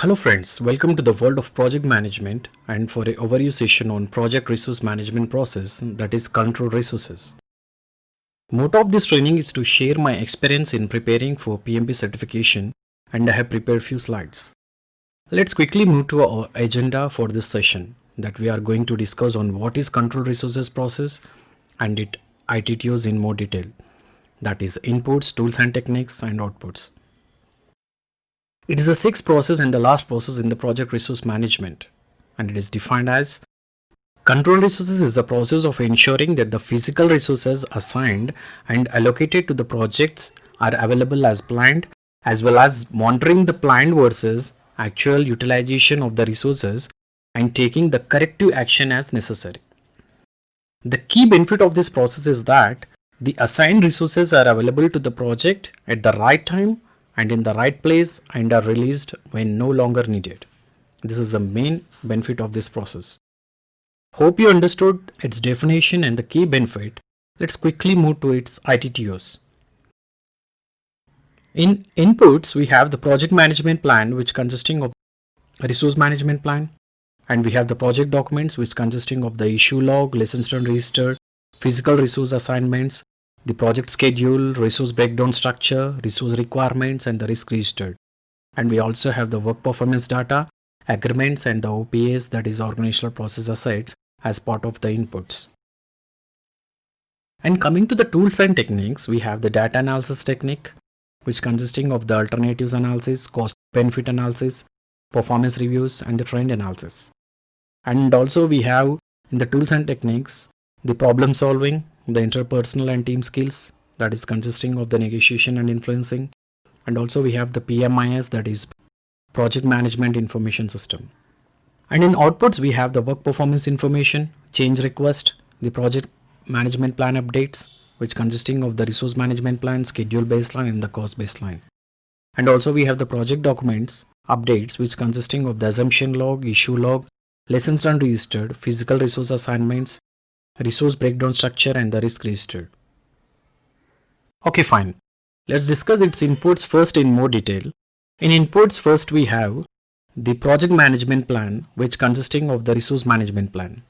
Hello friends, welcome to the world of project management and for a overview session on project resource management process, that is control resources. Motto of this training is to share my experience in preparing for PMP certification, and I have prepared few slides. Let's quickly move to our agenda for this session, that we are going to discuss on what is control resources process and it ITTOs in more detail, that is inputs, tools and techniques and outputs. It is the sixth process and the last process in the project resource management, and it is defined as control resources is the process of ensuring that the physical resources assigned and allocated to the projects are available as planned, as well as monitoring the planned versus actual utilization of the resources and taking the corrective action as necessary. The key benefit of this process is that the assigned resources are available to the project at the right time and in the right place and are released when no longer needed. This is the main benefit of this process. Hope you understood its definition and the key benefit. Let's quickly move to its ITTOs. In inputs, we have the project management plan, which consisting of a resource management plan, and we have the project documents, which consisting of the issue log, lessons learned register, physical resource assignments, the project schedule, resource breakdown structure, resource requirements, and the risk registered. And we also have the work performance data, agreements, and the OPAs, that is organizational process assets, as part of the inputs. And coming to the tools and techniques, we have the data analysis technique, which consisting of the alternatives analysis, cost benefit analysis, performance reviews, and the trend analysis. And also we have in the tools and techniques the problem solving, the interpersonal and team skills, that is consisting of the negotiation and influencing, and also we have the PMIS, that is project management information system. And in outputs we have the work performance information, change request, the project management plan updates, which consisting of the resource management plan, schedule baseline, and the cost baseline. And also we have the project documents updates, which consisting of the assumption log, issue log, lessons learned registered, physical resource assignments, resource breakdown structure, and the risk registered. Okay, fine. Let's discuss its inputs first in more detail. In inputs, first we have the project management plan, which consisting of the resource management plan.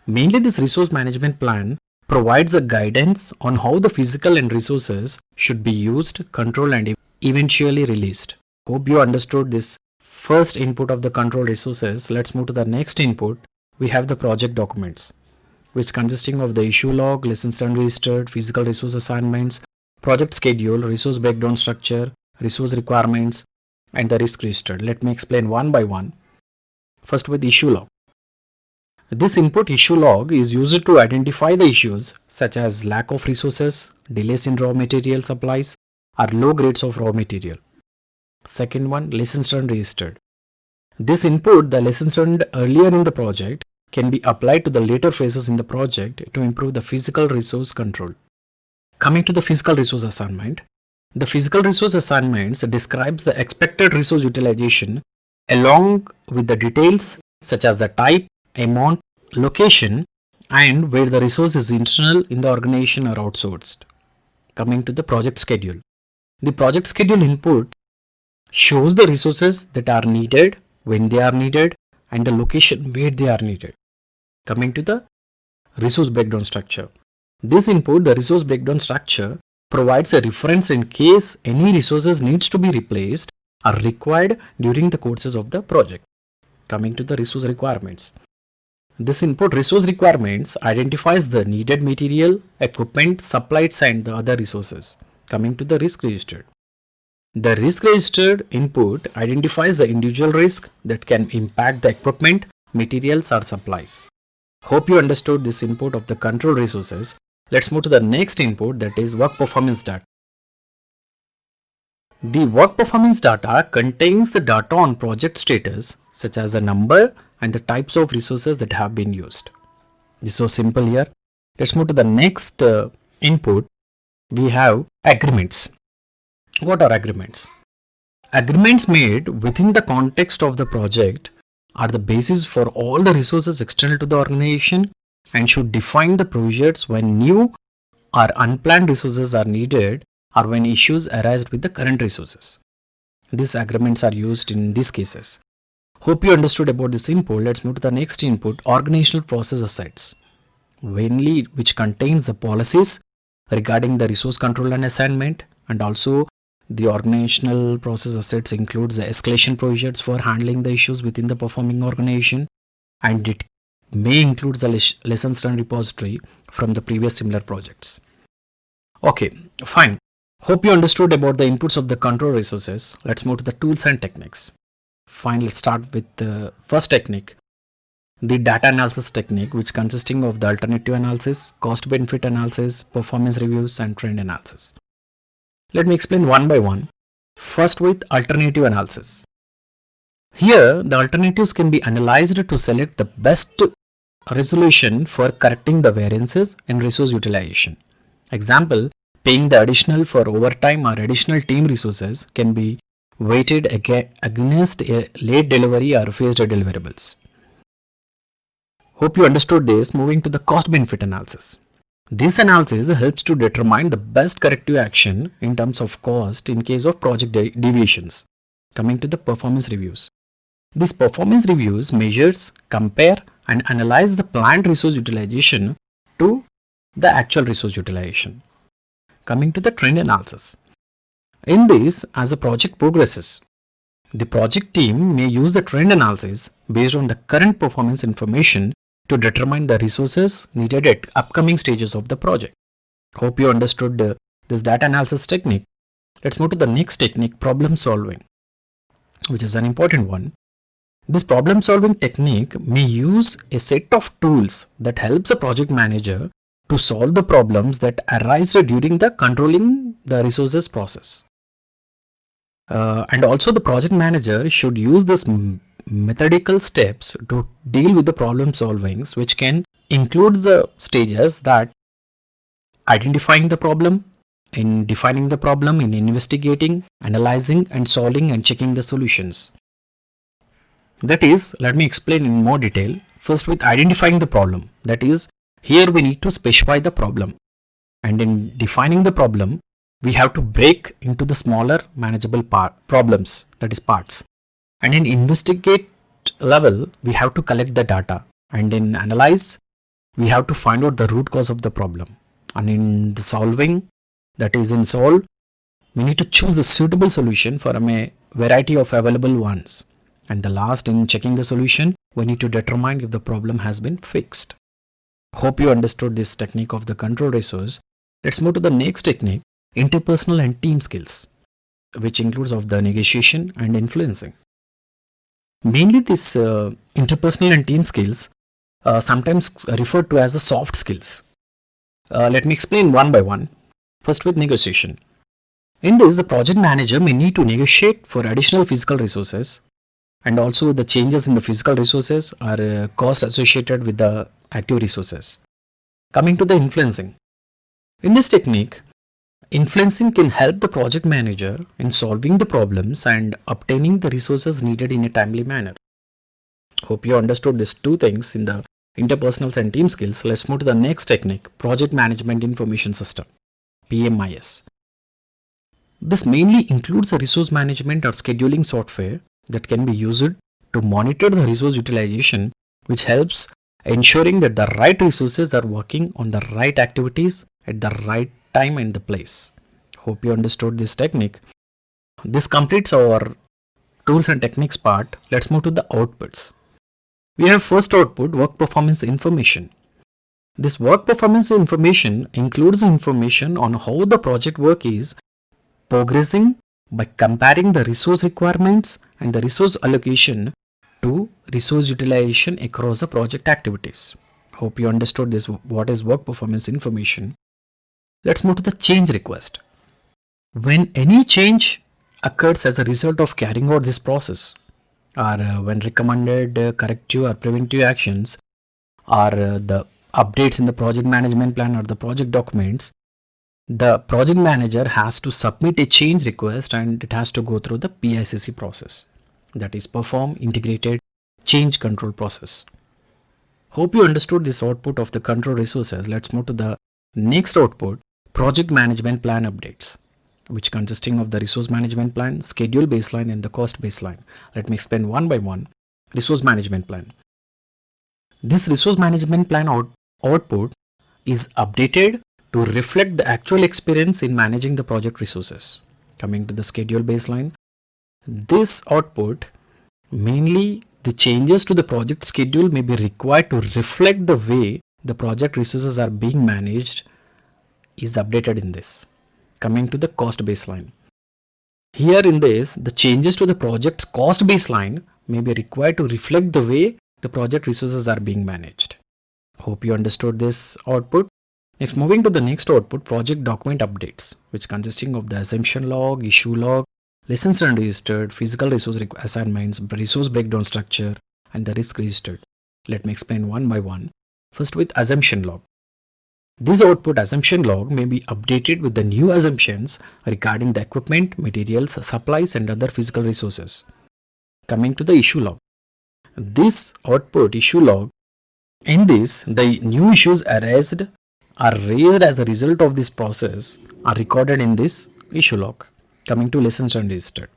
Mainly this resource management plan provides a guidance on how the physical and resources should be used, controlled, and eventually released. Hope you understood this first input of the control resources. Let's move to the next input. We have the project documents, which consisting of the issue log, lessons learned registered, physical resource assignments, project schedule, resource breakdown structure, resource requirements, and the risk registered. Let me explain one by one. First with issue log. This input issue log is used to identify the issues such as lack of resources, delays in raw material supplies, or low grades of raw material. Second one, lessons learned registered. This input, the lessons learned earlier in the project, can be applied to the later phases in the project to improve the physical resource control. Coming to the physical resource assignment, the physical resource assignments describes the expected resource utilization along with the details such as the type, amount, location, and where the resource is internal in the organization or outsourced. Coming to the project schedule. The project schedule input shows the resources that are needed, when they are needed, and the location where they are needed. Coming to the resource breakdown structure. This input, the resource breakdown structure, provides a reference in case any resources needs to be replaced or required during the courses of the project. Coming to the resource requirements. This input resource requirements identifies the needed material, equipment, supplies, and the other resources. Coming to the risk registered. The risk registered input identifies the individual risk that can impact the equipment, materials, or supplies. Hope you understood this input of the control resources. Let's move to the next input, that is work performance data. The work performance data contains the data on project status, such as the number and the types of resources that have been used. This is so simple here. Let's move to the next input. We have agreements. What are agreements? Agreements made within the context of the project are the basis for all the resources external to the organization and should define the procedures when new or unplanned resources are needed or when issues arise with the current resources. These agreements are used in these cases. Hope you understood about this input. Let's move to the next input, organizational process assets, mainly which contains the policies regarding the resource control and assignment, and also the organizational process assets includes the escalation procedures for handling the issues within the performing organization, and it may include the lessons learned repository from the previous similar projects. Okay, fine. Hope you understood about the inputs of the control resources. Let's move to the tools and techniques. Fine, let's start with the first technique, the data analysis technique, which consisting of the alternative analysis, cost benefit analysis, performance reviews, and trend analysis. Let me explain one by one. First, with alternative analysis. Here, the alternatives can be analyzed to select the best resolution for correcting the variances in resource utilization. Example, paying the additional for overtime or additional team resources can be weighted against a late delivery or phased deliverables. Hope you understood this. Moving to the cost benefit analysis. This analysis helps to determine the best corrective action in terms of cost in case of project deviations. Coming to the performance reviews. These performance reviews measures, compare, and analyze the planned resource utilization to the actual resource utilization. Coming to the trend analysis. In this, as the project progresses, the project team may use the trend analysis based on the current performance information to determine the resources needed at upcoming stages of the project. Hope you understood this data analysis technique. Let's move to the next technique, problem solving, which is an important one. This problem solving technique may use a set of tools that helps a project manager to solve the problems that arise during the controlling the resources process. And also the project manager should use this methodical steps to deal with the problem solvings, which can include the stages that identifying the problem, in defining the problem, in investigating, analyzing and solving and checking the solutions. That is, let me explain in more detail. First, with identifying the problem, that is, here we need to specify the problem, and in defining the problem we have to break into the smaller manageable problems, that is parts. And in investigate level, we have to collect the data, and in analyze, we have to find out the root cause of the problem. And in the solving, that is in solve, we need to choose a suitable solution from a variety of available ones. And the last, in checking the solution, we need to determine if the problem has been fixed. Hope you understood this technique of the control resource. Let's move to the next technique, interpersonal and team skills, which includes of the negotiation and influencing. Mainly this interpersonal and team skills sometimes referred to as the soft skills. Let me explain one by one. First, with negotiation. In this, the project manager may need to negotiate for additional physical resources, and also the changes in the physical resources are cost associated with the active resources. Coming to the influencing. In this technique, influencing can help the project manager in solving the problems and obtaining the resources needed in a timely manner. Hope you understood these two things in the interpersonal and team skills. Let's move to the next technique, project management information system, PMIS. This mainly includes a resource management or scheduling software that can be used to monitor the resource utilization, which helps ensuring that the right resources are working on the right activities at the right time and the place. Hope you understood this technique. This completes our tools and techniques part. Let's move to the outputs. We have first output, work performance information. This work performance information includes information on how the project work is progressing by comparing the resource requirements and the resource allocation to resource utilization across the project activities. Hope you understood this, what is work performance information. Let's move to the change request. When any change occurs as a result of carrying out this process, or when recommended corrective or preventive actions, or the updates in the project management plan or the project documents, the project manager has to submit a change request and it has to go through the PICC process, that is perform integrated change control process. Hope you understood this output of the control resources. Let's move to the next output, project management plan updates. which consisting of the resource management plan, schedule baseline and the cost baseline. Let me explain one by one. Resource management plan. This resource management plan output is updated to reflect the actual experience in managing the project resources. Coming to the schedule baseline, this output, mainly the changes to the project schedule, may be required to reflect the way the project resources are being managed, is updated in this. Coming to the cost baseline. Here in this, the changes to the project's cost baseline may be required to reflect the way the project resources are being managed. Hope you understood this output. Next, moving to the next output, project document updates, which consisting of the assumption log, issue log, lessons learned registered, physical resource assignments, resource breakdown structure, and the risk registered. Let me explain one by one. First, with assumption log. This output assumption log may be updated with the new assumptions regarding the equipment, materials, supplies, and other physical resources. Coming to the issue log. This output issue log, in this, the new issues raised as a result of this process are recorded in this issue log. Coming to lessons learned registered.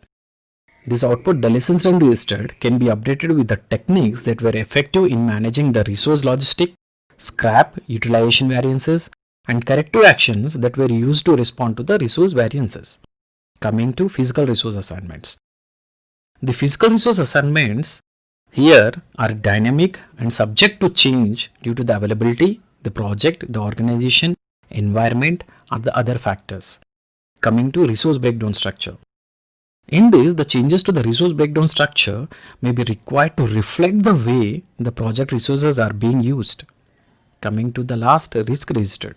This output, the lessons learned registered, can be updated with the techniques that were effective in managing the resource logistic, scrap, utilization variances, and corrective actions that were used to respond to the resource variances. Coming to physical resource assignments. The physical resource assignments here are dynamic and subject to change due to the availability, the project, the organization, environment, or the other factors. Coming to resource breakdown structure. In this, the changes to the resource breakdown structure may be required to reflect the way the project resources are being used. Coming to the last, risk registered.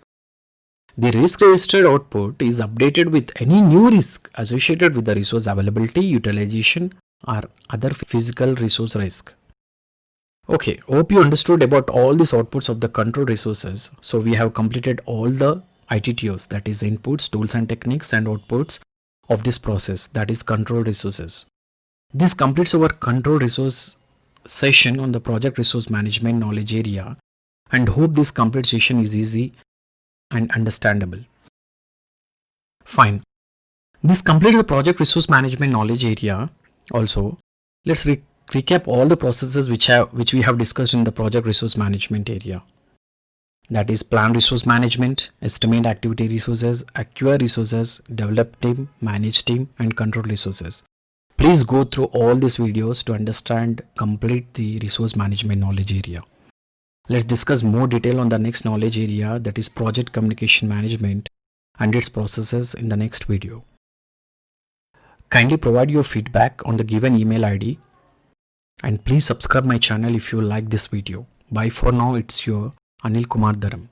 The risk registered output is updated with any new risk associated with the resource availability, utilization, or other physical resource risk. Okay, hope you understood about all these outputs of the control resources. So we have completed all the ITTOs, that is inputs, tools and techniques, and outputs of this process, that is control resources. This completes our control resource session on the project resource management knowledge area, and hope this complete session is easy and understandable. Fine. This completes the project resource management knowledge area. Also, let's recap all the processes which we have discussed in the project resource management area. That is plan resource management, estimate activity resources, acquire resources, develop team, manage team, and control resources. Please go through all these videos to understand complete the resource management knowledge area. Let's discuss more detail on the next knowledge area, that is project communication management and its processes, in the next video. Kindly provide your feedback on the given email ID, and please subscribe my channel if you like this video. Bye for now. It's your Anil Kumar Dharam.